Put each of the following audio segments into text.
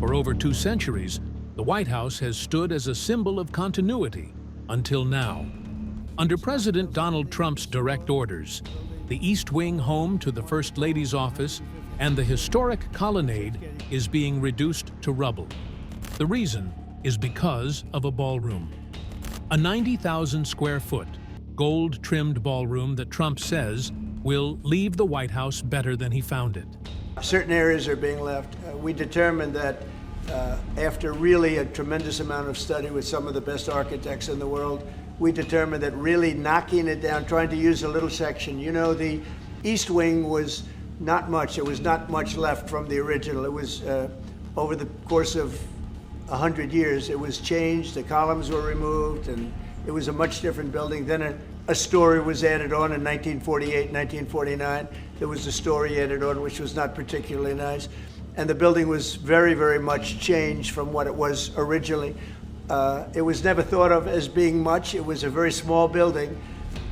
For over 2 centuries, the White House has stood as a symbol of continuity until now. Under President Donald Trump's direct orders, the East Wing home to the First Lady's office and the historic colonnade is being reduced to rubble. The reason is because of a ballroom. A 90,000 square foot, gold-trimmed ballroom that Trump says will leave the White House better than he found it. Certain areas are being left. We determined that after really a tremendous amount of study with some of the best architects in the world, we determined that really knocking it down, trying to use a little section. You know, the East Wing was not much. There was not much left from the original. It was, over the course of 100 years, it was changed, the columns were removed, and it was a much different building. Then a story was added on in 1948, 1949. There was a story added on, which was not particularly nice. And the building was very, very much changed from what it was originally. It was never thought of as being much. It was a very small building.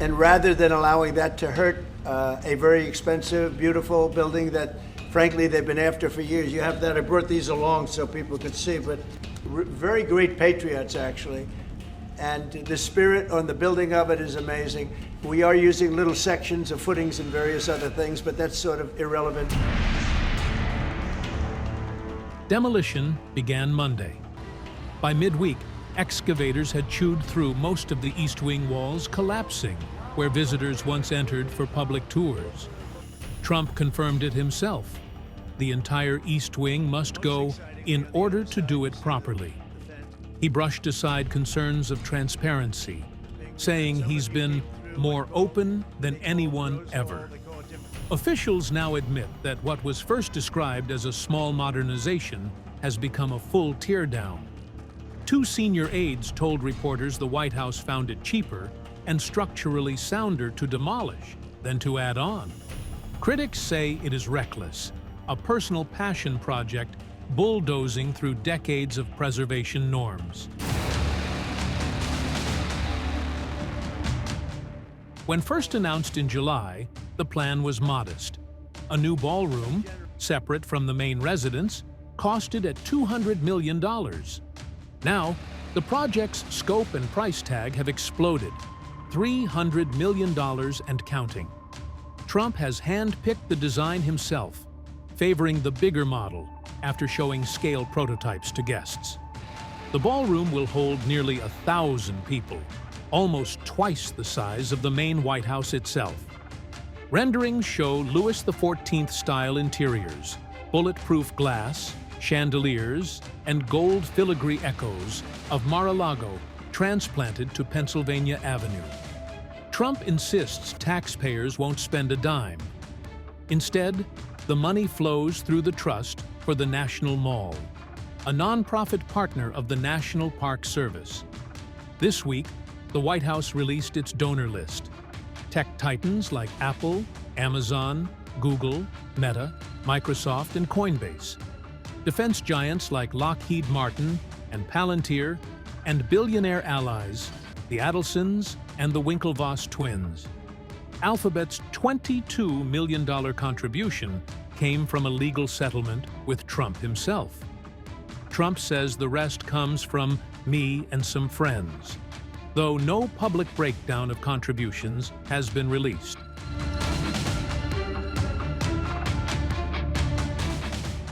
And rather than allowing that to hurt a very expensive, beautiful building that, frankly, they've been after for years. You have that. I brought these along so people could see, but very great patriots, actually. And the spirit on the building of it is amazing. We are using little sections of footings and various other things, but that's sort of irrelevant. Demolition began Monday. By midweek, excavators had chewed through most of the East Wing walls, collapsing where visitors once entered for public tours. Trump confirmed it himself. The entire East Wing must go in order to do it properly. He brushed aside concerns of transparency, saying he's been more open than anyone ever. Officials now admit that what was first described as a small modernization has become a full teardown. 2 senior aides told reporters the White House found it cheaper and structurally sounder to demolish than to add on. Critics say it is reckless, a personal passion project bulldozing through decades of preservation norms. When first announced in July, the plan was modest. A new ballroom, separate from the main residence, costed at $200 million. Now, the project's scope and price tag have exploded, $300 million and counting. Trump has hand-picked the design himself, favoring the bigger model after showing scale prototypes to guests. The ballroom will hold nearly 1,000 people, almost twice the size of the main White House itself. Renderings show Louis XIV-style interiors, bulletproof glass, chandeliers, and gold filigree echoes of Mar-a-Lago transplanted to Pennsylvania Avenue. Trump insists taxpayers won't spend a dime. Instead, the money flows through the Trust for the National Mall, a nonprofit partner of the National Park Service. This week, the White House released its donor list. Tech titans like Apple, Amazon, Google, Meta, Microsoft, and Coinbase. Defense giants like Lockheed Martin and Palantir, and billionaire allies, the Adelsons and the Winklevoss twins. Alphabet's $22 million contribution came from a legal settlement with Trump himself. Trump says the rest comes from me and some friends, though no public breakdown of contributions has been released.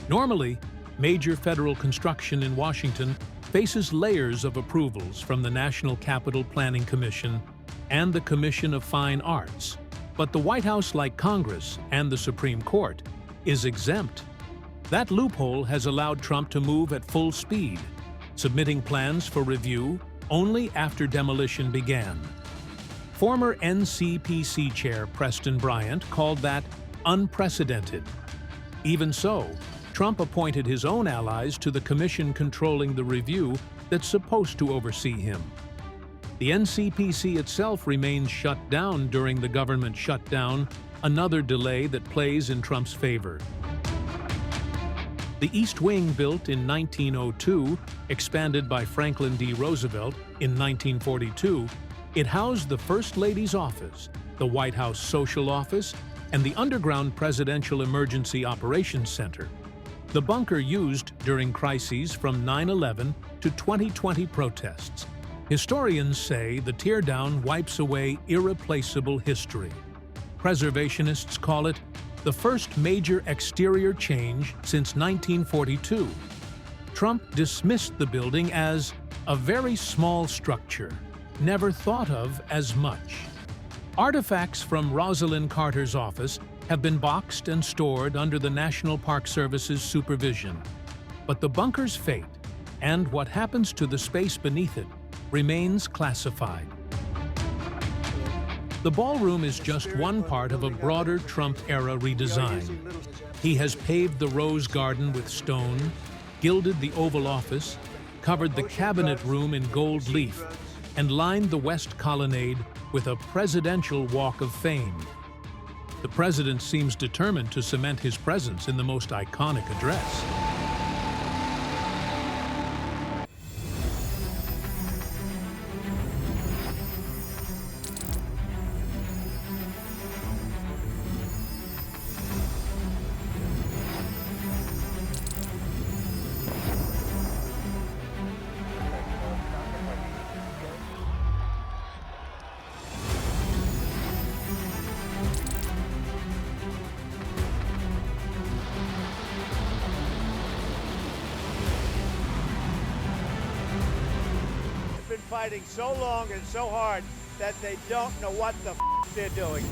Normally, major federal construction in Washington faces layers of approvals from the National Capital Planning Commission and the Commission of Fine Arts, but the White House, like Congress and the Supreme Court, is exempt. That loophole has allowed Trump to move at full speed, submitting plans for review only after demolition began. Former NCPC Chair Preston Bryant called that unprecedented. Even so, Trump appointed his own allies to the commission controlling the review that's supposed to oversee him. The NCPC itself remains shut down during the government shutdown, another delay that plays in Trump's favor. The East Wing, built in 1902, expanded by Franklin D. Roosevelt in 1942, it housed the First Lady's office, the White House Social Office, and the underground Presidential Emergency Operations Center. the bunker used during crises from 9/11 to 2020 protests. Historians say the teardown wipes away irreplaceable history. Preservationists call it the first major exterior change since 1942. Trump dismissed the building as a very small structure, never thought of as much. Artifacts from Rosalind Carter's office have been boxed and stored under the National Park Service's supervision. But the bunker's fate, and what happens to the space beneath it, remains classified. The ballroom is just one part of a broader Trump-era redesign. He has paved the Rose Garden with stone, gilded the Oval Office, covered the Cabinet Room in gold leaf, and lined the West Colonnade with a presidential Walk of Fame. The president seems determined to cement his presence in the most iconic address. Fighting so long and so hard that they don't know what the they're doing.